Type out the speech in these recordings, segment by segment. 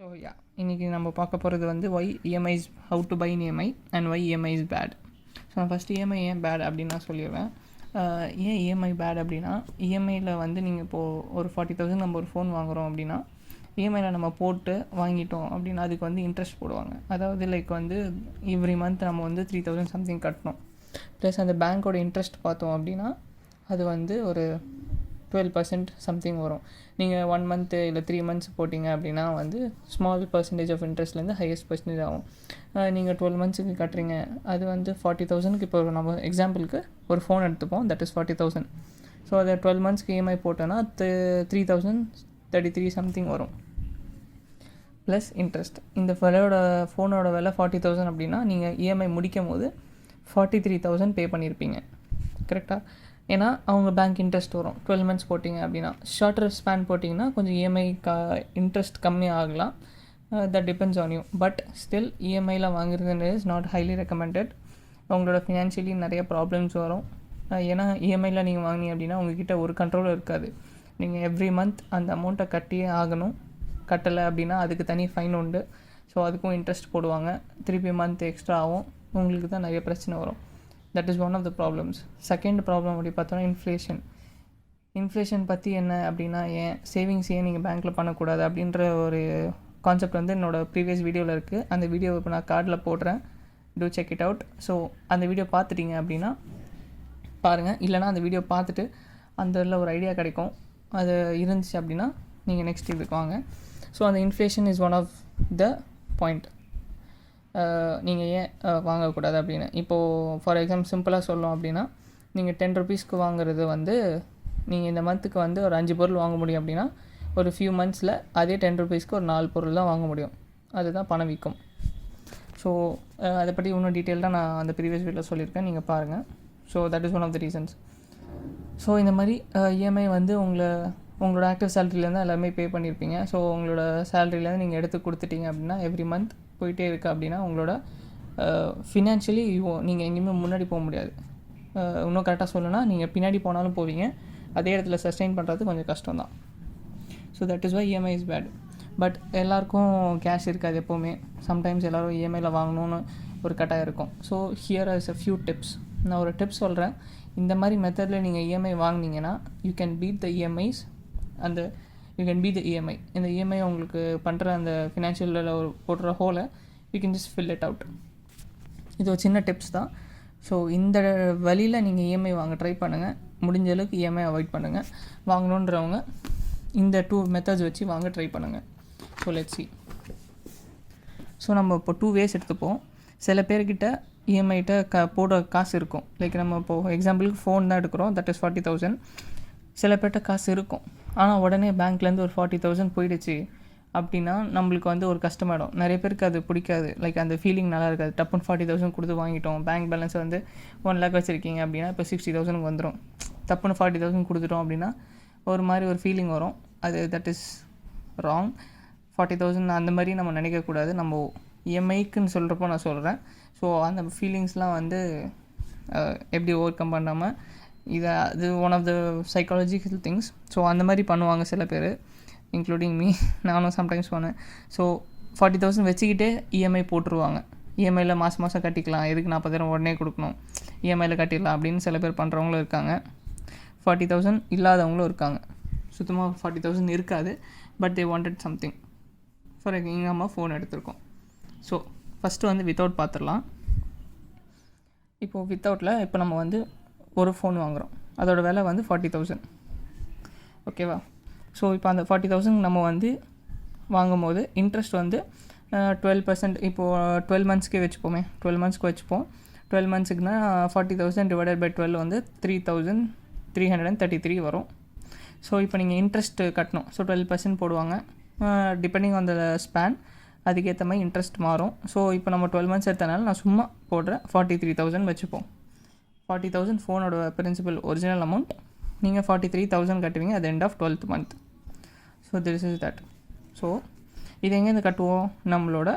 So இன்றைக்கி நம்ம பார்க்க போகிறது வந்து why EMIs how to buy in EMI and why EMI is bad. So நான் ஃபஸ்ட்டு இஎம்ஐ ஏன் பேட் அப்படின்னு நான் சொல்லிடுவேன். ஏன் இஎம்ஐ பேட் அப்படின்னா, இஎம்ஐயில் வந்து நீங்கள் இப்போது ஒரு 40,000 நம்ம ஒரு ஃபோன் வாங்குகிறோம் அப்படின்னா, இஎம்ஐயில் நம்ம போட்டு வாங்கிட்டோம் அப்படின்னா அதுக்கு வந்து இன்ட்ரெஸ்ட் போடுவாங்க. அதாவது லைக் வந்து எவ்ரி மந்த் நம்ம வந்து 3,000 சம்திங் கட்டணும். ப்ளஸ் அந்த பேங்க்கோட இன்ட்ரெஸ்ட் பார்த்தோம் அப்படின்னா அது வந்து ஒரு 12% சம்திங் வரும். நீங்கள் 1 மந்த்து இல்லை 3 மந்த்ஸ் போட்டிங்க அப்படின்னா வந்து ஸ்மால் பர்சன்டேஜ் ஆஃப் இன்ட்ரெஸ்ட்லேருந்து ஹையஸ்ட் பர்சன்டேஜ் ஆகும். நீங்கள் 12 மந்த்ஸுக்கு கட்டுறீங்க, அது வந்து 40,000க்கு இப்போ நம்ம எக்ஸாம்பிளுக்கு ஒரு ஃபோன் எடுத்துப்போம், தட் இஸ் 40,000. ஸோ அதை 12 மந்த்ஸ்க்கு இஎம்ஐ போட்டோன்னா 3,033 சம்திங் வரும் ப்ளஸ் இன்ட்ரெஸ்ட். இந்த ஃபோனோட விலை 40,000 அப்படின்னா நீங்கள் இஎம்ஐ முடிக்கும் போது 43,000 பே பண்ணியிருப்பீங்க, கரெக்டாக? ஏன்னா அவங்க பேங்க் இன்ட்ரெஸ்ட் வரும். 12 மந்த்ஸ் போட்டிங்க அப்படின்னா, ஷார்ட்டர் ஸ்பேன் போட்டிங்கன்னா கொஞ்சம் இஎம்ஐ இன்ட்ரெஸ்ட் கம்மி ஆகலாம். That depends on you. But still இஎம்ஐயில் வாங்குறது இஸ் நாட் ஹைலி ரெக்கமெண்டட். உங்களோட ஃபினான்ஷியலி நிறைய ப்ராப்ளம்ஸ் வரும். ஏன்னா இஎம்ஐயில் நீங்கள் வாங்கினீங்க அப்படின்னா உங்ககிட்ட ஒரு கண்ட்ரோலும் இருக்காது. நீங்கள் எவ்ரி மந்த் அந்த அமௌண்ட்டை கட்டியே ஆகணும். கட்டலை அப்படின்னா அதுக்கு தனி ஃபைன் உண்டு. ஸோ அதுக்கும் இன்ட்ரெஸ்ட் போடுவாங்க. திருப்பி மந்த் எக்ஸ்ட்ரா ஆகும். உங்களுக்கு தான் நிறைய பிரச்சனை வரும். That is one of the problems. Second problem அப்படி பார்த்தோன்னா இன்ஃப்ளேஷன் பற்றி என்ன அப்படின்னா, சேவிங்ஸ் ஏன் நீங்கள் பேங்க்கில் பண்ணக்கூடாது அப்படின்ற ஒரு கான்செப்ட் வந்து என்னோடய ப்ரீவியஸ் வீடியோவில் இருக்குது. அந்த வீடியோ இப்போ நான் கார்டில் போடுறேன், to check it out. So அந்த வீடியோ பார்த்துட்டிங்க அப்படின்னா பாருங்கள், இல்லைனா அந்த வீடியோ பார்த்துட்டு அந்த இதில் ஒரு ஐடியா கிடைக்கும். அது இருந்துச்சு அப்படின்னா நீங்கள் நெக்ஸ்ட் இதுக்கு வாங்க. ஸோ அந்த inflation is one of the point. நீங்கள் ஏன் வாங்கக்கூடாது அப்படின்னு. இப்போது ஃபார் எக்ஸாம்பிள் சிம்பிளாக சொல்லணும் அப்படின்னா, நீங்கள் 10 ருபீஸ்க்கு வாங்குறது வந்து நீங்கள் இந்த மந்த்துக்கு வந்து ஒரு 5 பொருள் வாங்க முடியும் அப்படின்னா, ஒரு ஃபியூ மந்த்ஸில் அதே 10 ருபீஸ்க்கு ஒரு 4 பொருள் தான் வாங்க முடியும். அதுதான் பணவீக்கம். ஸோ அதை பற்றி இன்னும் டீட்டெயில்டாக நான் அந்த ப்ரீவியஸ் வீடியோவில் சொல்லியிருக்கேன், நீங்கள் பாருங்கள். So that is one of the reasons. So இந்த மாதிரி இஎம்ஐ வந்து உங்களோட ஆக்டிவ் சேலரியிலேருந்து எல்லாமே பே பண்ணியிருப்பீங்க. ஸோ உங்களோட சேலரியிலேருந்து நீங்கள் எடுத்து கொடுத்துட்டீங்க அப்படின்னா எவ்ரி மந்த் போயிட்டே இருக்குது அப்படின்னா உங்களோட ஃபினான்ஷியலி நீங்கள் எங்கேயுமே முன்னாடி போக முடியாது. இன்னும் கரெக்டாக சொல்லணும்னா நீங்கள் பின்னாடி போனாலும் போவீங்க, அதே இடத்துல சஸ்டெயின் பண்ணுறது கொஞ்சம் கஷ்டம் தான். So that is why EMI is bad. But எல்லாருக்கும் கேஷ் இருக்காது எப்போவுமே. சம்டைம்ஸ் எல்லோரும் இஎம்ஐயில் வாங்கணுன்னு ஒரு கட்டாயம் இருக்கும். So here is a few tips. நான் ஒரு டிப்ஸ் சொல்கிறேன். இந்த மாதிரி மெத்தடில் நீங்கள் இஎம்ஐ வாங்கினீங்கன்னா you can beat the EMIs. You can beat the EMI. இந்த இஎம்ஐ உங்களுக்கு பண்ணுற அந்த ஃபினான்ஷியலில் ஒரு போடுற ஹோலை you can just fill it out. இது ஒரு சின்ன டிப்ஸ் தான். ஸோ இந்த வழியில் நீங்கள் இஎம்ஐ வாங்க ட்ரை பண்ணுங்கள். முடிஞ்ச அளவுக்கு இஎம்ஐ அவாய்ட் பண்ணுங்கள். வாங்கணுன்றவங்க இந்த 2 மெத்தட்ஸ் வச்சு வாங்க ட்ரை பண்ணுங்கள். So let's see. ஸோ நம்ம இப்போ 2 ways எடுத்துப்போம். சில பேர்கிட்ட இஎம்ஐட்ட போட காசு இருக்கும். லைக் நம்ம இப்போது எக்ஸாம்பிளுக்கு ஃபோன் தான் எடுக்கிறோம், தட் இஸ் 40,000. சில பேர்கிட்ட காசு இருக்கும், ஆனால் உடனே பேங்க்லேருந்து ஒரு 40,000 போயிடுச்சு அப்படின்னா நம்மளுக்கு வந்து ஒரு கஷ்டமாயிடும். நிறைய பேருக்கு அது பிடிக்காது. லைக் அந்த ஃபீலிங் நல்லா இருக்காது. டப்புன்னு 40,000 கொடுத்து வாங்கிட்டோம், பேங்க் பேலன்ஸ் வந்து 1 lakh வச்சுருக்கீங்க அப்படின்னா இப்போ 60,000 வந்துடும். டப்புன்னு 40,000 கொடுத்துட்டோம் அப்படின்னா ஒரு மாதிரி ஒரு ஃபீலிங் வரும். அது தட் இஸ் ராங். 40,000 அந்த மாதிரி நம்ம நினைக்கக்கூடாது. நம்ம இஎம்ஐக்குன்னு சொல்கிறப்போ நான் சொல்கிறேன். ஸோ அந்த ஃபீலிங்ஸ்லாம் வந்து எப்படி ஓவர் கம் பண்ணாமல் அது one of the psychological things. So அந்த மாதிரி பண்ணுவாங்க சில பேர், இன்க்ளூடிங் மீ. நானும் சம்டைம்ஸ் போனேன். ஸோ 40,000 வச்சுக்கிட்டே இஎம்ஐ போட்டுருவாங்க. இஎம்ஐயில் மாதம் கட்டிக்கலாம், எதுக்கு 40,000 உடனே கொடுக்கணும், இஎம்ஐயில் கட்டிடலாம் அப்படின்னு சில பேர் பண்ணுறவங்களும் இருக்காங்க. 40,000 இல்லாதவங்களும் இருக்காங்க. சுத்தமாக 40,000 இருக்காது, but they wanted something. For எங்கள் அம்மா ஃபோன் எடுத்திருக்கோம். ஸோ ஃபஸ்ட்டு வந்து வித்தவுட் பார்த்துடலாம். இப்போது வித்தவுட்டில் இப்போ நம்ம வந்து ஒரு ஃபோன் வாங்குகிறோம், அதோட விலை வந்து 40,000, ஓகேவா? ஸோ இப்போ அந்த 40,000 நம்ம வந்து வாங்கும் போது இன்ட்ரெஸ்ட் வந்து 12%. இப்போது 12 மந்த்ஸ்க்கே வச்சுப்போமே, 12 மந்த்ஸ்க்கு வச்சுப்போம். 12 மந்த்ஸுக்குனா 40,000 டிவைடட் பை 12 வந்து 3,333 வரும். ஸோ இப்போ நீங்கள் இன்ட்ரெஸ்ட் கட்டணும். ஸோ 12% போடுவாங்க. டிபெண்டிங் ஆன் த ஸ்பேன் அதுக்கேற்ற மாதிரி இன்ட்ரெஸ்ட் மாறும். ஸோ இப்போ நம்ம 12 மந்த்ஸ் எடுத்தனால நான் சும்மா போடுறேன், 43,000 வச்சுப்போம். 40,000 ஃபோனோட பிரின்சிபல் ஒரிஜினல் அமௌண்ட். நீங்கள் 43,000 கட்டுவீங்க at the end of 12th month. So this is that. So இது எங்கேருந்து கட்டுவோம்? நம்மளோட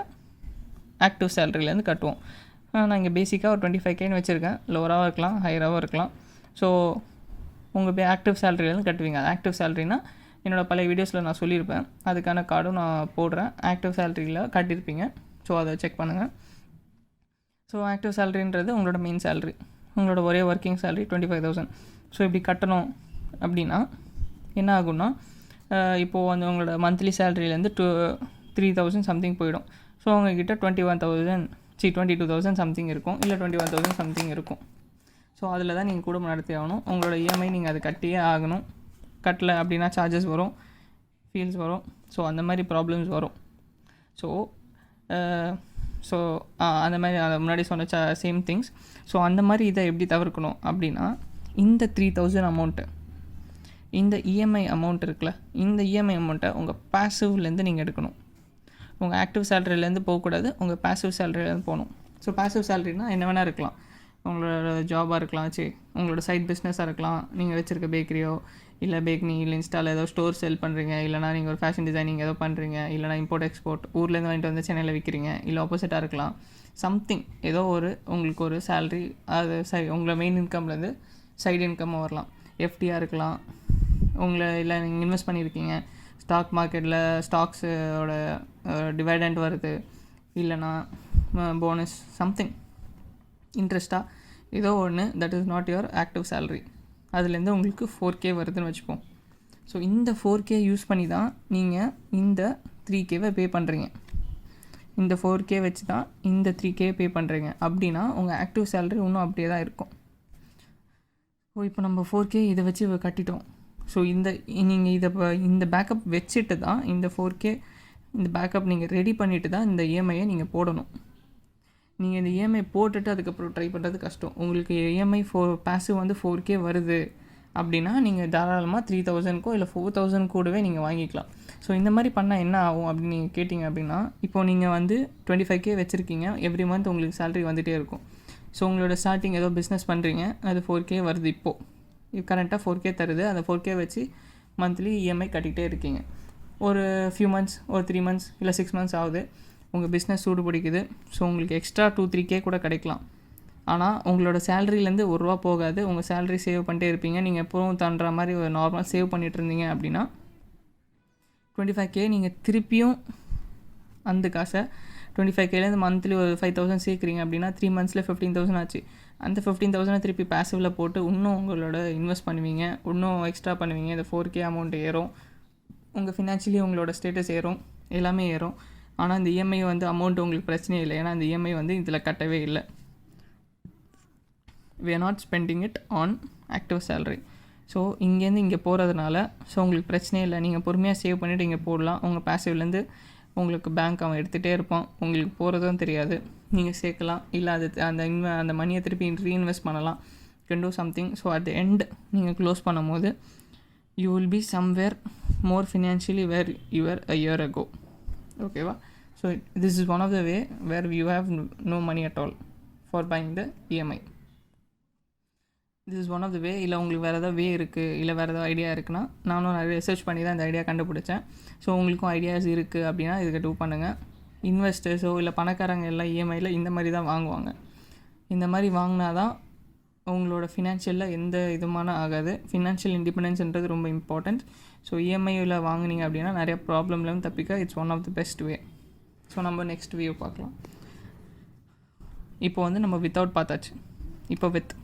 ஆக்டிவ் சேலரியிலேருந்து கட்டுவோம். நான் இங்கே பேசிக்காக ஒரு 25Kன்னு வச்சுருக்கேன். லோவராகவும் இருக்கலாம், ஹையராகவும் இருக்கலாம். ஸோ உங்கள் ஆக்டிவ் சேலரியிலேருந்து கட்டுவீங்க. ஆக்டிவ் சேலரினா என்னோடய பழைய வீடியோஸில் நான் சொல்லியிருப்பேன். அதுக்கான கார்டும் நான் போடுறேன். ஆக்டிவ் சேலரியில் கட்டியிருப்பீங்க. ஸோ அதை செக் பண்ணுங்கள். ஸோ ஆக்டிவ் சேலரின்றது உங்களோட மெயின் சேலரி, உங்களோட ஒரே ஒர்க்கிங் சேலரி 25,000. ஸோ இப்படி கட்டணும் அப்படின்னா என்ன ஆகும்னா, இப்போது வந்து உங்களோட மந்த்லி சேலரியிலேருந்து 3,000 சம்திங் போயிடும். ஸோ உங்ககிட்ட 22,000 சம்திங் இருக்கும், இல்லை 21,000 சம்திங் இருக்கும். ஸோ அதில் தான் நீங்கள் குடும்பம் நடத்தி ஆகணும். உங்களோட இஎம்ஐ நீங்கள் அதை கட்டியே ஆகணும். கட்டலை அப்படின்னா சார்ஜஸ் வரும், ஃபீல்ஸ் வரும். ஸோ அந்த மாதிரி ப்ராப்ளம்ஸ் வரும். ஸோ அந்த மாதிரி அதை முன்னாடி சொன்ன சேம் திங்ஸ். ஸோ அந்த மாதிரி இதை எப்படி தவிர்க்கணும் அப்படின்னா, இந்த 3,000 அமௌண்ட்டு, இந்த இஎம்ஐ அமௌண்ட் இருக்குல்ல, இந்த இஎம்ஐ அமௌண்ட்டை உங்கள் பேசிவ்லேருந்து நீங்கள் எடுக்கணும். உங்கள் ஆக்டிவ் சேலரியிலேருந்து போகக்கூடாது, உங்கள் பேசிவ் சேலரியிலேருந்து போகணும். ஸோ பேசிவ் சேலரினால் என்ன வேணால் இருக்கலாம். உங்களோட ஜாபாக இருக்கலாம், உங்களோட சைட் பிஸ்னஸாக இருக்கலாம், நீங்கள் வச்சுருக்க பேக்கரியோ இல்லை பேக்னி இல்லை இன்ஸ்டாவில் ஏதோ ஸ்டோர் செல் பண்ணுறீங்க, இல்லைனா நீங்கள் ஒரு ஃபேஷன் டிசைனிங் ஏதோ பண்ணுறீங்க, இல்லைனா இம்போர்ட் எக்ஸ்போர்ட் ஊர்லேருந்து வாங்கிட்டு வந்து சென்னையில் விற்கிறீங்க, இல்லை ஆப்போசிட்டாக இருக்கலாம். சம்திங் ஏதோ உங்களுக்கு ஒரு சேலரி, அது உங்களை மெயின் இன்கம்லேருந்து சைடு இன்கம்மாக வரலாம். எஃப்டியாக இருக்கலாம், இல்லை நீங்கள் இன்வெஸ்ட் பண்ணியிருக்கீங்க ஸ்டாக் மார்க்கெட்டில், ஸ்டாக்ஸோட டிவைடண்ட் வருது, இல்லைனா போனஸ், சம்திங் இன்ட்ரெஸ்ட்டாக ஏதோ ஒன்று, that is not your active salary. அதுலேருந்து உங்களுக்கு 4K வருதுன்னு வச்சுப்போம். ஸோ இந்த 4K யூஸ் பண்ணி தான் நீங்கள் இந்த 3Kவை பே பண்ணுறீங்க. இந்த 4K வச்சு தான் இந்த 3K பே பண்ணுறீங்க அப்படின்னா உங்கள் ஆக்டிவ் சேலரி இன்னும் அப்படியே தான் இருக்கும். ஸோ இப்போ நம்ம 4K இதை வச்சு கட்டிட்டோம். ஸோ நீங்கள் இந்த பேக்கப் வச்சுட்டு தான் இந்த 4K இந்த பேக்கப் நீங்கள் ரெடி பண்ணிவிட்டு தான் இந்த இஎம்ஐயை நீங்கள் போடணும். நீங்கள் இந்த இஎம்ஐ போட்டுட்டு அதுக்கப்புறம் ட்ரை பண்ணுறது கஷ்டம். உங்களுக்கு இஎம்ஐ பேசிவ் வந்து 4K வருது அப்படின்னா நீங்கள் தாராளமாக 3,000க்கோ இல்லை 4,000 கூடவே நீங்கள் வாங்கிக்கலாம். ஸோ இந்த மாதிரி பண்ணால் என்ன ஆகும் அப்படின்னு நீங்கள் கேட்டிங்க அப்படின்னா, இப்போது நீங்கள் வந்து 25K வச்சுருக்கீங்க, எவ்ரி மந்த் உங்களுக்கு சேலரி வந்துகிட்டே இருக்கும். ஸோ உங்களோட ஸ்டார்டிங் ஏதோ பிஸ்னஸ் பண்ணுறீங்க, அது 4K வருது, இப்போது கரண்ட்டாக 4K தருது. அந்த 4K வச்சு மந்த்லி இஎம்ஐ கட்டிகிட்டே இருக்கீங்க. ஒரு ஃபியூ மந்த்ஸ், ஒரு 3 மந்த்ஸ் இல்லை 6 மந்த்ஸ் ஆகுது, உங்கள் பிஸ்னஸ் சூடு பிடிக்குது. ஸோ உங்களுக்கு எக்ஸ்ட்ரா 2-3K கூட கிடைக்கலாம். ஆனால் உங்களோட சேலரியிலேருந்து ₹1 போகாது. உங்கள் சேலரி சேவ் பண்ணிட்டே இருப்பீங்க. நீங்கள் எப்போவும் தண்டுற மாதிரி ஒரு நார்மலாக சேவ் பண்ணிகிட்டு இருந்தீங்க அப்படின்னா 25K நீங்கள் திருப்பியும் அந்த காசை 25Kலேருந்து மந்த்லி ஒரு 5,000 சேர்க்குறீங்க அப்படின்னா 3 மந்த்ஸில் 15,000 ஆச்சு. அந்த 15,000 திருப்பி பேசிவில் போட்டு இன்னும் உங்களோட இன்வெஸ்ட் பண்ணுவீங்க, இன்னும் எக்ஸ்ட்ரா பண்ணுவீங்க. இந்த 4K அமௌண்ட் ஏறும், உங்கள் ஃபினான்ஷியலி உங்களோட ஸ்டேட்டஸ் ஏறும், எல்லாமே ஏறும். ஆனால் இந்த இஎம்ஐ வந்து அமௌண்ட் உங்களுக்கு பிரச்சனையே இல்லை, ஏன்னா இந்த இஎம்ஐ வந்து இதில் கட்டவே இல்லை. we are not spending it on active salary. So இங்கேருந்து இங்கே போகிறதுனால ஸோ உங்களுக்கு பிரச்சனையே இல்லை. நீங்கள் பொறுமையாக சேவ் பண்ணிவிட்டு இங்கே போடலாம். உங்கள் பேசிவ்லேருந்து உங்களுக்கு பேங்க் அவன் எடுத்துகிட்டே இருப்பான், உங்களுக்கு போகிறதும் தெரியாது. நீங்கள் சேர்க்கலாம், இல்லை அது அந்த மணியை திருப்பி ரீஇன்வெஸ்ட் பண்ணலாம், can do something. So at the end நீங்கள் க்ளோஸ் பண்ணும் போது you will be somewhere more financially where you are a year ago. ஓகேவா? So this is one of the way where you have no money at all for buying the EMI. This is one of the way. இல்லை உங்களுக்கு வேறு ஏதாவது வே இருக்குது, இல்லை வேறு ஏதாவது idea இருக்குன்னா, நானும் நிறைய ரிசர்ச் பண்ணி தான் இந்த ஐடியா கண்டுபிடிச்சேன். ஸோ உங்களுக்கும் ஐடியாஸ் இருக்குது அப்படின்னா இதுக்கு டூ பண்ணுங்கள். இன்வெஸ்டர்ஸோ இல்லை பணக்காரங்க எல்லாம் இஎம்ஐயில் இந்த மாதிரி தான் வாங்குவாங்க. இந்த மாதிரி வாங்கினா தான் உங்களோட ஃபினான்ஷியலில் எந்த இதுமான ஆகாது. ஃபினான்ஷியல் இண்டிபெண்டன்ஸ்ன்றது ரொம்ப இம்பார்ட்டண்ட். ஸோ இஎம்ஐயில் வாங்கினீங்க அப்படின்னா நிறைய ப்ராப்ளம்லேருந்து தப்பிக்க it's one of the best way. So நம்ம நெக்ஸ்ட் வியூ பார்க்கலாம். இப்போ வந்து நம்ம வித்தவுட் பார்த்தாச்சு. இப்போ வித்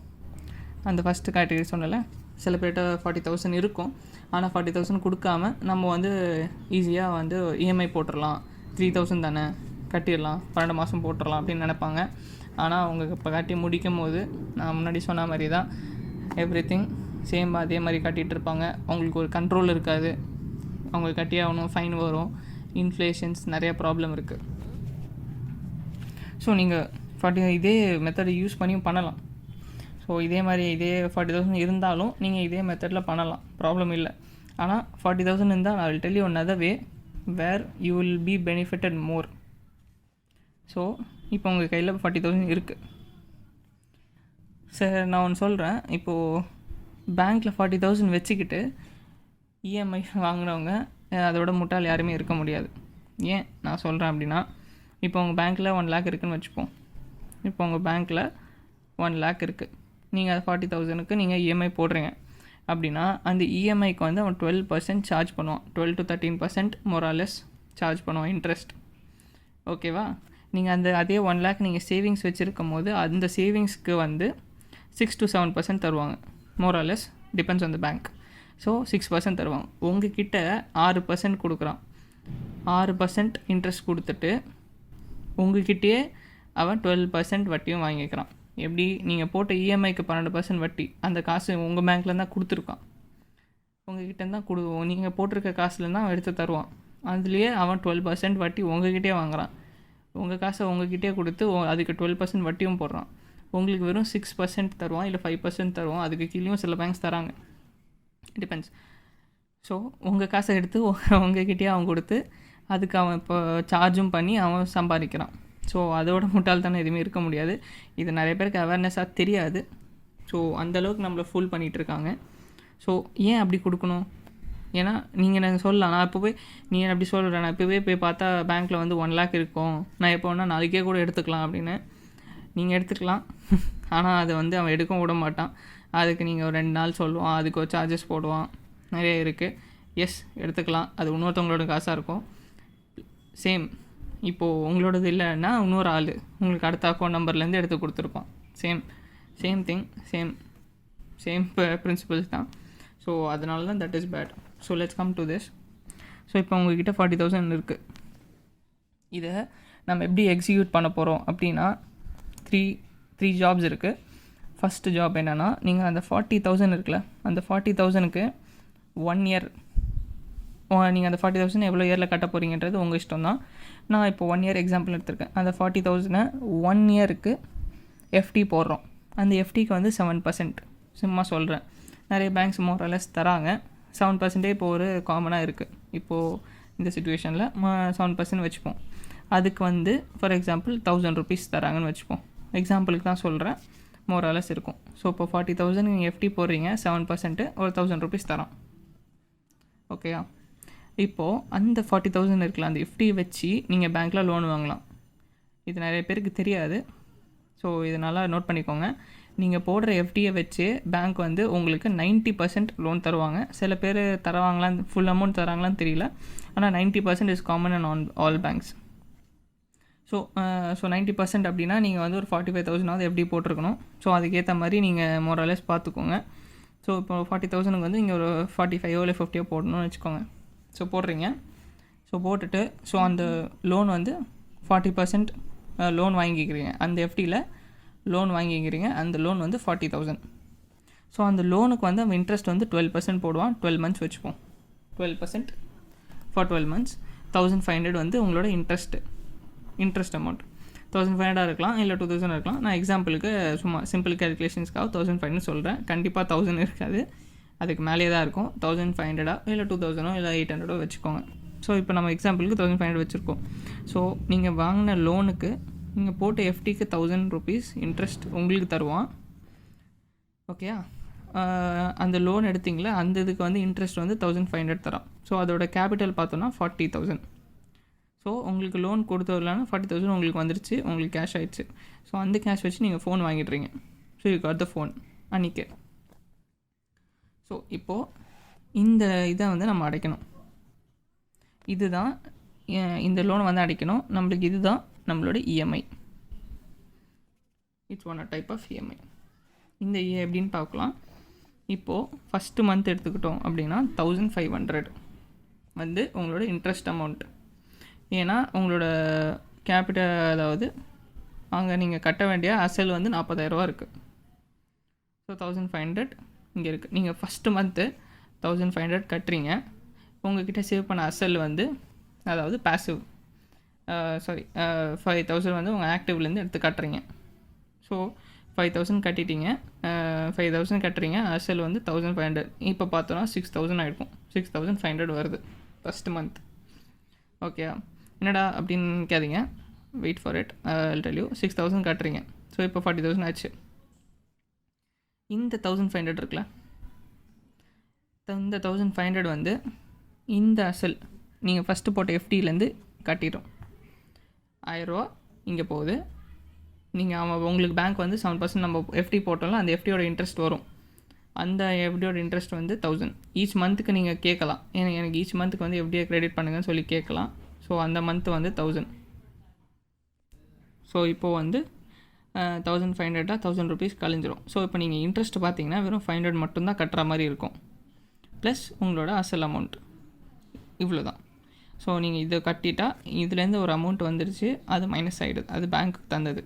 அந்த ஃபஸ்ட்டு கேட்டகரி சொன்னல, சில பேர்கிட்ட 40,000 இருக்கும், ஆனால் 40,000 கொடுக்காம நம்ம வந்து ஈஸியாக வந்து இஎம்ஐ போட்டுடலாம், 3,000 தானே கட்டிடலாம், 12 மாதம் போட்டுடலாம் அப்படின்னு நினைப்பாங்க. ஆனால் அவங்க இப்போ கட்டி முடிக்கும் போது நான் முன்னாடி சொன்ன மாதிரி தான் எவ்ரிதிங் சேம் அதே மாதிரி கட்டிகிட்டு இருப்பாங்க. அவங்களுக்கு ஒரு கண்ட்ரோல் இருக்காது, அவங்க கட்டி ஆகணும், ஃபைன் வரும், இன்ஃப்ளேஷன்ஸ், நிறைய ப்ராப்ளம் இருக்குது. ஸோ நீங்கள் இதே மெத்தடை யூஸ் பண்ணியும் பண்ணலாம். ஸோ இதே 40,000 இருந்தாலும் நீங்கள் இதே மெத்தடில் பண்ணலாம், ப்ராப்ளம் இல்லை. ஆனால் 40,000 இருந்தால் நான் will tell you another way where you will be benefited more. So இப்போ உங்கள் கையில் 40,000 இருக்குது. சரி, நான் ஒன்று சொல்கிறேன். இப்போது பேங்க்கில் 40,000 வச்சுக்கிட்டு இஎம்ஐ வாங்கினவங்க அதோட முட்டாள் யாருமே இருக்க முடியாது. ஏன் நான் சொல்கிறேன் அப்படின்னா, இப்போ உங்கள் பேங்க்கில் 1 lakh இருக்குதுன்னு வச்சுப்போம். இப்போ உங்கள் பேங்க்கில் 1 lakh இருக்குது, நீங்கள் அது 40,000க்கு நீங்கள் இஎம்ஐ போடுறீங்க. அப்படின்னா அந்த இஎம்ஐக்கு வந்து அவன் 12% சார்ஜ் பண்ணுவான். 12 to 13% மோராலெஸ் சார்ஜ் பண்ணுவான் இன்ட்ரெஸ்ட். ஓகேவா? நீங்கள் அதே 1 lakh நீங்கள் சேவிங்ஸ் வச்சுருக்கும் போது அந்த சேவிங்ஸ்க்கு வந்து 6 to 7% தருவாங்க. More or less depends on the bank. So 6% தருவாங்க. உங்ககிட்ட 6% கொடுக்குறான். 6% இன்ட்ரெஸ்ட் கொடுத்துட்டு உங்ககிட்டயே அவன் 12% வட்டியும் வாங்கிக்கிறான். எப்படி? நீங்கள் போட்ட இஎம்ஐக்கு 12% வட்டி, அந்த காசு உங்கள் பேங்க்கில் தான் கொடுத்துருக்கான். உங்ககிட்ட தான் நீங்கள் போட்டிருக்க காசுலேருந்து அவன் எடுத்து தருவான். அதுலேயே அவன் 12% வட்டி உங்ககிட்டே வாங்குறான். உங்கள் காசை உங்ககிட்டே கொடுத்து அதுக்கு 12% வட்டியும் போடுறான். உங்களுக்கு வெறும் 6% தருவான், இல்லை 5% தருவான். அதுக்கு கீழேயும் சில பேங்க்ஸ் தராங்க, டிபெண்ட்ஸ். ஸோ உங்கள் காசை எடுத்து உங்ககிட்டயே அவன் கொடுத்து அதுக்கு அவன் இப்போ சார்ஜும் பண்ணி அவன் சம்பாதிக்கிறான். ஸோ அதோட முட்டாள்தானே எதுவுமே இருக்க முடியாது. இது நிறைய பேருக்கு அவேர்னஸாக தெரியாது. ஸோ அந்தளவுக்கு நம்மளை ஃபுல் பண்ணிகிட்ருக்காங்க. ஸோ ஏன் அப்படி கொடுக்கணும்? ஏன்னா நீங்கள் நான் சொல்லலாம், நான் இப்போ போய் நீ அப்படி சொல்கிறேன், நான் இப்போவே போய் பார்த்தா பேங்க்கில் வந்து 1 lakh இருக்கும், நான் எப்போ வேணால் நாளைக்கே கூட எடுத்துக்கலாம் அப்படின்னு. நீங்கள் எடுத்துக்கலாம், ஆனால் அதை வந்து அவன் எடுக்கவும் விட மாட்டான். அதுக்கு நீங்கள் ஒரு 2 நாள் சொல்லுவான், அதுக்கு ஒரு சார்ஜஸ் போடுவான், நிறைய இருக்குது. எஸ், எடுத்துக்கலாம், அது இன்னொருத்தவங்களோட காசாக இருக்கும். சேம் இப்போது உங்களோடது இல்லைன்னா இன்னொரு ஆள் உங்களுக்கு அடுத்த அக்கௌண்ட் நம்பர்லேருந்து எடுத்து கொடுத்துருப்பான். சேம் திங், சேம் பிரின்சிபல்ஸ் தான். ஸோ அதனால தான் that is bad. So let's come to this. So இப்போ உங்ககிட்ட 40,000 இருக்குது. இதை நம்ம எப்படி எக்ஸிக்யூட் பண்ண போகிறோம் அப்படின்னா த்ரீ ஜாப்ஸ் இருக்குது. ஃபஸ்ட்டு ஜாப் என்னென்னா, நீங்கள் அந்த 40,000 இருக்குல்ல, அந்த 40,000க்கு 1 year நீங்கள் அந்த 40,000 எவ்வளோ இயரில் கட்ட போகிறீங்கன்றது உங்கள் இஷ்டம் தான். நான் இப்போ 1 year எக்ஸாம்பிள் எடுத்திருக்கேன். அந்த 40,000 1 yearக்கு எஃப்டி போடுறோம். அந்த எஃப்டிக்கு வந்து 7%. சும்மா சொல்கிறேன், நிறைய பேங்க்ஸ் மோரலஸ் தராங்க. 7% இப்போ ஒரு காமனாக இருக்குது. இப்போது இந்த சிச்சுவேஷனில் 7% வச்சுப்போம். அதுக்கு வந்து ஃபார் எக்ஸாம்பிள் 1,000 rupees தராங்கன்னு வச்சுப்போம். எக்ஸாம்பிளுக்கு தான் சொல்கிறேன், மோரலஸ் இருக்கும். ஸோ இப்போ 40,000 நீங்கள் எஃப்டி போடுறீங்க, 7% ஒரு 1,000 rupees தரான். ஓகேயா? இப்போது அந்த 40,000 இருக்கலாம், அந்த எஃப்டி வச்சு நீங்கள் பேங்க்கில் லோன் வாங்கலாம். இது நிறைய பேருக்கு தெரியாது. ஸோ இதனால் நோட் பண்ணிக்கோங்க. நீங்கள் போடுற எஃப்டியை வச்சு பேங்க் வந்து உங்களுக்கு 90% லோன் தருவாங்க. சில பேர் தருவாங்களான்னு, ஃபுல் அமௌண்ட் தராங்களான்னு தெரியல, ஆனால் 90% is common and all banks. So 90% அப்படின்னா நீங்கள் வந்து ஒரு 45,000 எஃப்டி போட்டிருக்கணும். ஸோ அதுக்கேற்ற மாதிரி நீங்கள் மோரலஸ் பார்த்துக்கோங்க. ஸோ இப்போ 40,000க்கு வந்து இங்கே ஒரு 45 இல்லை 50 போடணும்னு வச்சுக்கோங்க. ஸோ போடுறீங்க. ஸோ போட்டுட்டு ஸோ அந்த லோன் வந்து 40% லோன் வாங்கிக்கிறீங்க. அந்த எஃப்டியில் லோன் வாங்கிக்கிறீங்க. அந்த லோன் வந்து 40,000. ஸோ அந்த லோனுக்கு வந்து அவன் இன்ட்ரெஸ்ட் வந்து 12% போடுவான். 12 months வச்சுப்போம். 12% ஃபார் 12 months. 1,500 வந்து உங்களோட இன்ட்ரெஸ்ட் அமௌண்ட். 1,500 இருக்கலாம், இல்லை 2,000 இருக்கலாம். நான் எக்ஸாம்பிளுக்கு சும்மா சிம்பிள் கேல்குலேஷன்ஸ்க்காக 1,500 சொல்கிறேன். கண்டிப்பாக 1,000 இருக்காது, அதுக்கு மேலே தான் இருக்கும். 1,500 இல்லை 2,000 இல்லை 800 வச்சுக்கோங்க. ஸோ இப்போ நம்ம எக்ஸாம்பிளுக்கு 1,500 வச்சுருக்கோம். ஸோ நீங்கள் வாங்கின லோனுக்கு நீங்கள் போட்ட எஃப்டிக்கு 1,000 rupees இன்ட்ரெஸ்ட் உங்களுக்கு தருவான். ஓகேயா? அந்த லோன் எடுத்திங்களா, அந்த இதுக்கு வந்து இன்ட்ரெஸ்ட் வந்து 1,500 தரான். ஸோ அதோட கேபிட்டல் பார்த்தோன்னா 40,000. ஸோ உங்களுக்கு லோன் கொடுத்ததுலான 40,000 உங்களுக்கு வந்துருச்சு, உங்களுக்கு கேஷ் ஆகிடுச்சு. ஸோ அந்த கேஷ் வச்சு நீங்கள் ஃபோன் வாங்கிடுறீங்க. So you got the phone அன்றைக்கே. ஸோ இப்போது இந்த இதை வந்து நம்ம அடைக்கணும். இதுதான் இந்த லோனை வந்து அடைக்கணும் நம்மளுக்கு. இதுதான் நம்மளோட EMI. It's one type of EMI. இந்த எப்படின்னு பார்க்கலாம். இப்போது ஃபஸ்ட்டு மந்த் எடுத்துக்கிட்டோம் அப்படின்னா 1,500 வந்து உங்களோட இன்ட்ரெஸ்ட் அமௌண்ட். ஏன்னா உங்களோட கேபிட்டல், அதாவது அங்கே நீங்கள் கட்ட வேண்டிய அசல் வந்து 40,000 இருக்குது. ஸோ 1,500 இங்கே இருக்குது. நீங்கள் ஃபஸ்ட்டு மந்த்து 1,500 கட்டுறீங்க. உங்கள்கிட்ட சேவ் பண்ண அசல் வந்து, அதாவது பேசிவ் 5,000 வந்து உங்கள் ஆக்டிவ்லேருந்து எடுத்து கட்டுறீங்க. ஸோ 5,000 கட்டிட்டீங்க, 5,000 கட்டுறீங்க, அசல் வந்து 1,500. இப்போ பார்த்தோன்னா 6,000 ஆகிருக்கும். 6,500 வருது ஃபஸ்ட்டு மந்த். ஓகே, என்னடா அப்படின்னு கேட்காதீங்க, wait for it, I'll tell you. 6,000 கட்டுறீங்க. ஸோ இப்போ 40,000 ஆச்சு. இந்த 1,500 இருக்குல்ல, இந்த 1,500 வந்து இந்த அசல் நீங்கள் ஃபஸ்ட்டு போட்ட எஃப்டிலேருந்து கட்டிடும். 1,000 ரூபா இங்கே போகுது. நீங்கள் உங்களுக்கு பேங்க் வந்து 7% நம்ம எஃப்டி போட்டோம்ல, அந்த எஃப்டியோட இன்ட்ரெஸ்ட் வரும். அந்த எஃப்டியோட இன்ட்ரெஸ்ட் வந்து 1000 ஈச் மந்த்துக்கு நீங்கள் கேட்கலாம். எனக்கு ஈச் மந்த்துக்கு வந்து எஃப்டியை கிரெடிட் பண்ணுங்கன்னு சொல்லி கேட்கலாம். ஸோ அந்த மந்த்து வந்து 1000. ஸோ இப்போது வந்து 1500 1000 ருபீஸ் கழிஞ்சிரும். ஸோ இப்போ நீங்கள் இன்ட்ரெஸ்ட் பார்த்தீங்கன்னா வெறும் 500 மட்டும்தான் கட்டுற மாதிரி இருக்கும், ப்ளஸ் உங்களோட அசல் அமௌண்ட் இவ்வளோ தான். ஸோ நீங்கள் இதை கட்டிட்டா இதுலேருந்து ஒரு அமௌண்ட் வந்துடுச்சு, அது மைனஸ் ஆகிடுது, அது பேங்க்குக்கு தந்தது.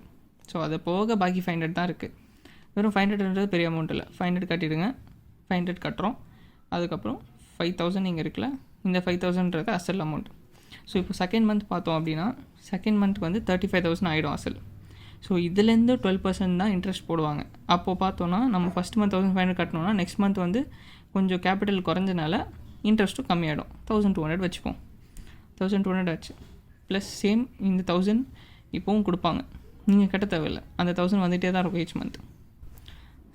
ஸோ அது போக பாக்கி 500 தான் இருக்குது. வெறும் 500ன்றது பெரிய அமௌண்ட் இல்லை. 500 கட்டிடுங்க, 500 கட்டுறோம். அதுக்கப்புறம் 5000 நீங்கள் இருக்குல்ல, இந்த 5000ன்றது அசல் அமௌண்ட். ஸோ இப்போ செகண்ட் மந்த் பார்த்தோம் அப்படின்னா செகண்ட் மந்த்துக்கு வந்து 35,000 ஆகிடும் அசல். ஸோ இதுலேருந்து 12% தான் இன்ட்ரெஸ்ட் போடுவாங்க. அப்போது பார்த்தோன்னா நம்ம ஃபஸ்ட் மந்த் 1500 கட்டணும்னா நெக்ஸ்ட் மந்த் வந்து கொஞ்சம் கேபிட்டல் குறைஞ்சனால இன்ட்ரெஸ்ட்டும் கம்மியாகிடும். 1200 வச்சுப்போம். 1200 ஆச்சு. ப்ளஸ் சேம் இந்த 1000 இப்போவும் கொடுப்பாங்க, நீங்கள் கட்ட தேவையில்லை. அந்த 1000 வந்துகிட்டே தான் இருக்கும் ஈச் மந்த்.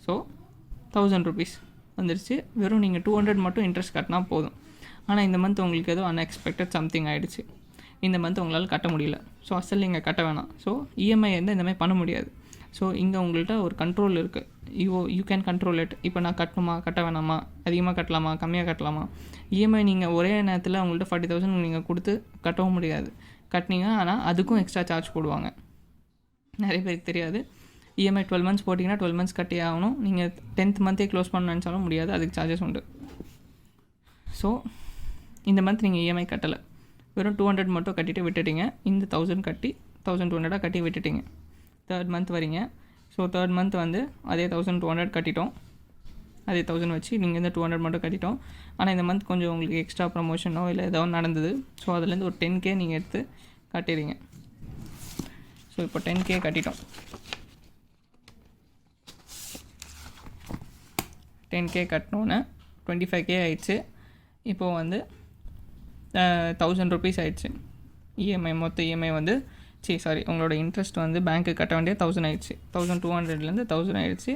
ஸோ 1000 ருபீஸ் வந்துடுச்சு. வெறும் நீங்கள் 200 மட்டும் இன்ட்ரெஸ்ட் கட்டினா போதும். ஆனால் இந்த மந்த் உங்களுக்கு ஏதோ அன்எக்ஸ்பெக்டட் சம்திங் ஆகிடுச்சு, இந்த மந்த் உங்களால் கட்ட முடியல. ஸோ அசல் நீங்கள் கட்ட வேணாம். ஸோ இஎம்ஐ வந்து இந்த மாதிரி பண்ண முடியாது. ஸோ இங்கே உங்கள்கிட்ட ஒரு கண்ட்ரோல் இருக்குது. You can control it. இப்போ நான் கட்டணுமா கட்ட வேணாமா, அதிகமாக கட்டலாமா கம்மியாக கட்டலாமா. இஎம்ஐ நீங்கள் ஒரே நேரத்தில் உங்கள்கிட்ட 40,000 நீங்கள் கொடுத்து கட்டவும் முடியாது. கட்டினீங்க ஆனால் அதுக்கும் எக்ஸ்ட்ரா சார்ஜ் போடுவாங்க. நிறைய பேருக்கு தெரியாது. இஎம்ஐ 12 மந்த்ஸ் போட்டிங்கன்னா 12 மந்த்ஸ் கட்டி ஆகணும். நீங்கள் 10th மந்த்தே க்ளோஸ் பண்ண நினச்சாலும் முடியாது, அதுக்கு சார்ஜஸ் உண்டு. ஸோ இந்த மந்த் நீங்கள் இஎம்ஐ கட்டலை, வெறும் 200 மட்டும் கட்டிட்டு விட்டுட்டீங்க. இந்த 1000 கட்டி 1200 கட்டி விட்டுட்டீங்க. தேர்ட் மந்த் வரீங்க. ஸோ தேர்ட் மந்த் வந்து அதே 1200 கட்டிட்டோம். அதே 1000 வச்சு நீங்கள் இந்த 200 மட்டும் கட்டிட்டோம். ஆனால் இந்த மந்த் கொஞ்சம் உங்களுக்கு எக்ஸ்ட்ரா ப்ரமோஷனோ இல்லை ஏதோ நடந்தது. ஸோ அதுலேருந்து ஒரு 10K நீங்கள் எடுத்து கட்டிடுங்க. ஸோ இப்போ 10K கட்டிட்டோம். 10K கட்டினோன்னே 25K ஆயிடுச்சு. இப்போது வந்து 1000 ருபீஸ் ஆயிடுச்சு இஎம்ஐ. மொத்த இஎம்ஐ வந்து உங்களோட இன்ட்ரெஸ்ட் வந்து பேங்க்கு கட்ட வேண்டிய 1000 ஆயிடுச்சு. 1200லேருந்து 1000 ஆயிடுச்சு.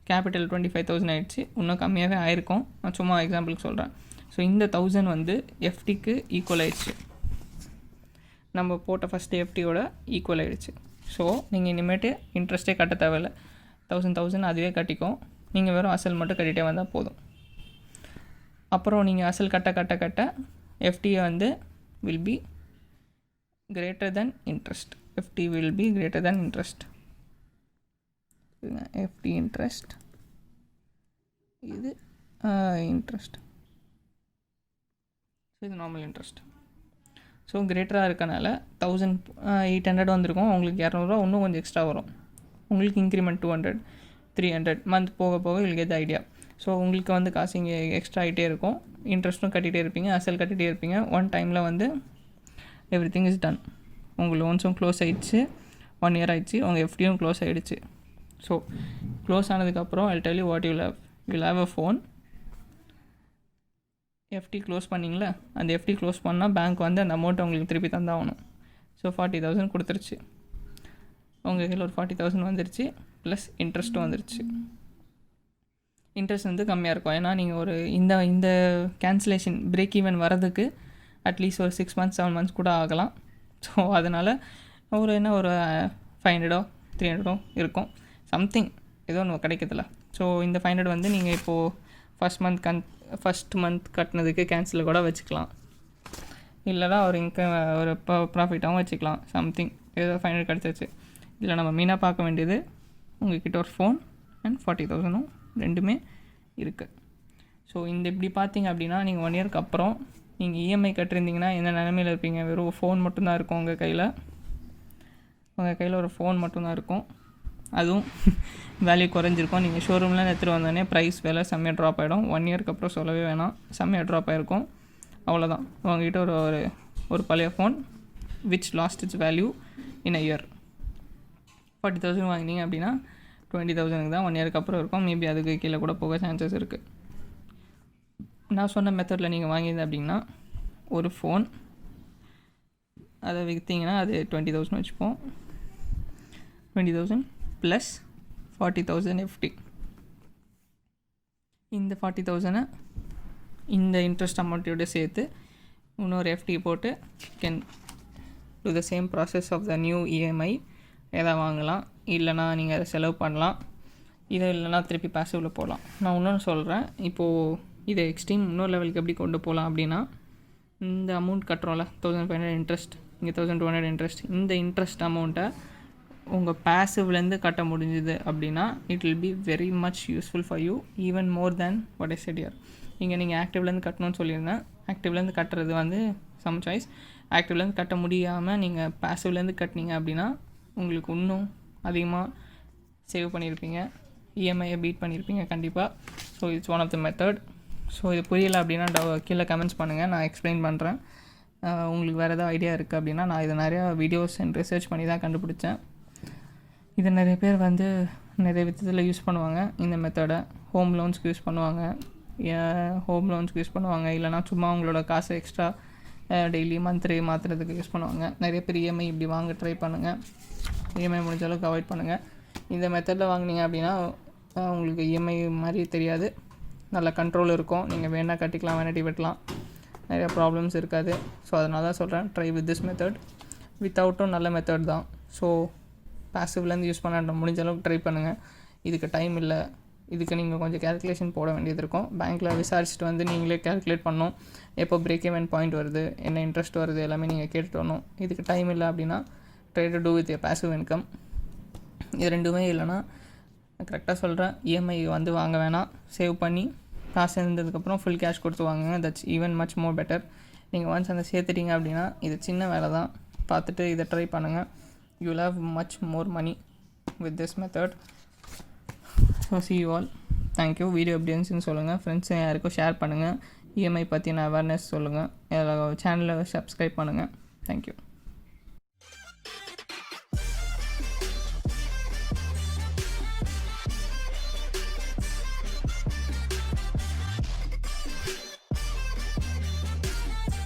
கேபிட்டல் 25,000 ஆயிடுச்சு. இன்னும் கம்மியாகவே ஆயிருக்கும், நான் சும்மா எக்ஸாம்பிளுக்கு சொல்கிறேன். ஸோ இந்த 1000 வந்து எஃப்டிக்கு ஈக்குவல் ஆயிடுச்சு. நம்ம போட்ட ஃபஸ்ட்டு எஃப்டியோட ஈக்குவல் ஆகிடுச்சு. ஸோ நீங்கள் இனிமேட்டு இன்ட்ரெஸ்ட்டே கட்ட தேவையில்லை. 1000 அதுவே கட்டிக்கும். நீங்கள் வெறும் அசல் மட்டும் கட்டிகிட்டே வந்தால் போதும். அப்புறம் நீங்கள் அசல் கட்ட எஃப்டி வந்து will be greater than interest. FD will be greater than interest. FD interest, இது இன்ட்ரெஸ்ட், இது நார்மல் இன்ட்ரெஸ்ட். ஸோ கிரேட்டராக இருக்கனால 1800 வந்திருக்கும். உங்களுக்கு 200 இன்னும் கொஞ்சம் எக்ஸ்ட்ரா வரும். உங்களுக்கு இன்க்ரிமெண்ட் 200 300 மந்த் போக போக உங்களுக்கு எது ஐடியா. ஸோ உங்களுக்கு வந்து காசு இங்கே எக்ஸ்ட்ரா ஆகிட்டே இருக்கும். இன்ட்ரெஸ்ட்டும் கட்டிகிட்டே இருப்பீங்க, அசல் கட்டிகிட்டே இருப்பீங்க. ஒன் டைமில் வந்து எவ்ரிதிங் இஸ் டன். உங்கள் லோன்ஸும் க்ளோஸ் ஆகிடுச்சு, 1 year ஆகிடுச்சு, உங்கள் எஃப்டியும் க்ளோஸ் ஆகிடுச்சு. ஸோ க்ளோஸ் ஆனதுக்கப்புறம் I'll tell you what you'll have a phone. FD close பண்ணிங்களா, அந்த எஃப்டி க்ளோஸ் பண்ணால் பேங்க் வந்து அந்த அமௌண்ட்டை உங்களுக்கு திருப்பி தந்தாகணும். ஸோ 40,000 கொடுத்துருச்சு. உங்கள் கையில் ஒரு 40,000 வந்துருச்சு, ப்ளஸ் இன்ட்ரெஸ்ட்டும் வந்துருச்சு. இன்ட்ரெஸ்ட் வந்து கம்மியாக இருக்கும். ஏன்னா நீங்கள் ஒரு இந்த கேன்சலேஷன் பிரேக் ஈவன் வரதுக்கு அட்லீஸ்ட் ஒரு 6 months 7 months கூட ஆகலாம். ஸோ அதனால் ஒரு 500 300 இருக்கும், சம்திங் ஏதோ ஒன்று கிடைக்கிறதில்ல. ஸோ இந்த 500 வந்து நீங்கள் இப்போது ஃபஸ்ட் மந்த் கட்டினதுக்கு கேன்சலில் கூட வச்சுக்கலாம், இல்லைனா ஒரு ஒரு ப்ராஃபிட்டாகவும் வச்சுக்கலாம். சம்திங் ஏதோ 500 கிடச்சிருச்சு. இதில் நம்ம மெயினாக பார்க்க வேண்டியது உங்கள்கிட்ட ஒரு ஃபோன் அண்ட் 40,000 ரெண்டுமே இருக்குது. ஸோ இந்த இப்படி பார்த்தீங்க அப்படின்னா நீங்கள் 1 yearக்கு அப்புறம் நீங்கள் இஎம்ஐ கட்டிருந்தீங்கன்னா என்ன நிலமையில் இருப்பீங்க. வெறும் ஃபோன் மட்டும்தான் இருக்கும் உங்கள் கையில் ஒரு ஃபோன் மட்டும்தான் இருக்கும். அதுவும் வேல்யூ குறைஞ்சிருக்கும். நீங்கள் ஷோரூம்லாம் எடுத்துகிட்டு வந்தோடனே ப்ரைஸ் விலை செம்மையாக ட்ராப் ஆகிடும். 1 yearக்கு அப்புறம் சொல்லவே வேணாம், செம்மையாக ட்ராப் ஆகிருக்கும். அவ்வளோதான். உங்கள்கிட்ட ஒரு பழைய phone which last it's value in a year. 40,000 வாங்கினீங்க அப்படின்னா 20,000 தான் 1 yearக்கு அப்புறம் இருக்கும். மேபி அதுக்கு கீழே கூட போக சான்சஸ் இருக்குது. நான் சொன்ன மெத்தடில் நீங்கள் வாங்கியிருந்த அப்படின்னா ஒரு ஃபோன் அதை விற்றீங்கன்னா அது 20,000 வச்சுப்போம். 20,000 ப்ளஸ் 40,000 எஃப்டி. இந்த 40,000 இந்த இன்ட்ரெஸ்ட் அமௌண்ட்டோடு சேர்த்து இன்னொரு எஃப்டி போட்டு can to the same process of the new EMI எதாவது வாங்கலாம். இல்லைனா நீங்கள் அதை செலவு பண்ணலாம். இதை இல்லைனா திருப்பி பாசிவில் போகலாம். நான் இன்னொன்று சொல்கிறேன். இப்போது இதை எக்ஸ்ட்ரீம் இன்னொரு லெவலுக்கு எப்படி கொண்டு போகலாம் அப்படின்னா, இந்த அமௌண்ட் கட்டுறோம்ல 1500 இன்ட்ரெஸ்ட், இங்கே 1200 இன்ட்ரெஸ்ட், இந்த இன்ட்ரெஸ்ட் அமௌண்ட்டை உங்கள் பேசிவ்லேருந்து கட்ட முடிஞ்சுது அப்படின்னா it will be very much useful for you, even more than what I set here. நீங்கள் ஆக்டிவ்லேருந்து கட்டணும்னு சொல்லியிருந்தேன். ஆக்டிவ்லேருந்து கட்டுறது வந்து சம் சாய்ஸ். ஆக்டிவ்லேருந்து கட்ட முடியாமல் நீங்கள் பேசிவ்லேருந்து கட்டினீங்க அப்படின்னா உங்களுக்கு இன்னும் அதிகமாக சேவ் பண்ணியிருப்பீங்க, இஎம்ஐயை பீட் பண்ணியிருப்பீங்க கண்டிப்பாக. So it's one of the method. So இது புரியலை அப்படின்னா கீழே கமெண்ட்ஸ் பண்ணுங்கள், நான் எக்ஸ்பிளைன் பண்ணுறேன். உங்களுக்கு வேறு ஏதாவது ஐடியா இருக்குது அப்படின்னா, நான் இதை நிறையா வீடியோஸ் அண்ட் ரிசர்ச் பண்ணி தான் கண்டுபிடிச்சேன். இதை நிறைய பேர் வந்து நிறைய விதத்தில் யூஸ் பண்ணுவாங்க. இந்த மெத்தடை ஹோம் லோன்ஸ்க்கு யூஸ் பண்ணுவாங்க, இல்லைனா சும்மா அவங்களோட காசு எக்ஸ்ட்ரா டெய்லி மந்த்லி மாற்றுறதுக்கு யூஸ் பண்ணுவாங்க. நிறைய பேர் இஎம்ஐ இப்படி வாங்க ட்ரை பண்ணுங்கள். இஎம்ஐ முடிஞ்ச அளவுக்கு அவாய்ட் பண்ணுங்கள். இந்த மெத்தடில் வாங்கினீங்க அப்படின்னா உங்களுக்கு இஎம்ஐ மாதிரி தெரியாது, நல்ல கண்ட்ரோல் இருக்கும். நீங்கள் வேணால் கட்டிக்கலாம், வேணாட்டி வெட்டலாம், நிறைய ப்ராப்ளம்ஸ் இருக்காது. ஸோ அதனால தான் சொல்கிறேன், ட்ரை வித் திஸ் மெத்தட். வித்தவுட்டும் நல்ல மெத்தட் தான். ஸோ பாசிவ்லேருந்து யூஸ் பண்ண முடிஞ்ச அளவுக்கு ட்ரை பண்ணுங்கள். இதுக்கு டைம் இல்லை, இதுக்கு நீங்கள் கொஞ்சம் கேல்குலேஷன் போட வேண்டியது இருக்கும். பேங்க்கில் விசாரிச்சுட்டு வந்து நீங்களே கேல்குலேட் பண்ணணும். எப்போ பிரேக் ஈவன் பாயிண்ட் வருது, என்ன இன்ட்ரெஸ்ட் வருது, எல்லாமே நீங்கள் கேட்டுட்டு வரணும். இதுக்கு டைம் இல்லை அப்படின்னா try to do with a passive income. இது ரெண்டுமே இல்லைனா கரெக்டாக சொல்கிறேன், இஎம்ஐ வந்து வாங்க வேணாம். சேவ் பண்ணி காசு இருந்ததுக்கப்புறம் ஃபுல் கேஷ் கொடுத்து வாங்குங்க. That's even much more better. நீங்கள் ஒன்ஸ் அந்த சேர்த்துட்டீங்க அப்படின்னா இது சின்ன வேலை தான், பார்த்துட்டு இதை ட்ரை பண்ணுங்கள். You will have much more money with this method. So see you all. Thank you. Video எப்படி இருந்துச்சுன்னு சொல்லுங்கள், ஃப்ரெண்ட்ஸ் யாருக்கும் ஷேர் பண்ணுங்கள், இஎம்ஐ பற்றின அவேர்னஸ் சொல்லுங்கள், சேனலை சப்ஸ்கிரைப் பண்ணுங்கள். தேங்க்யூ.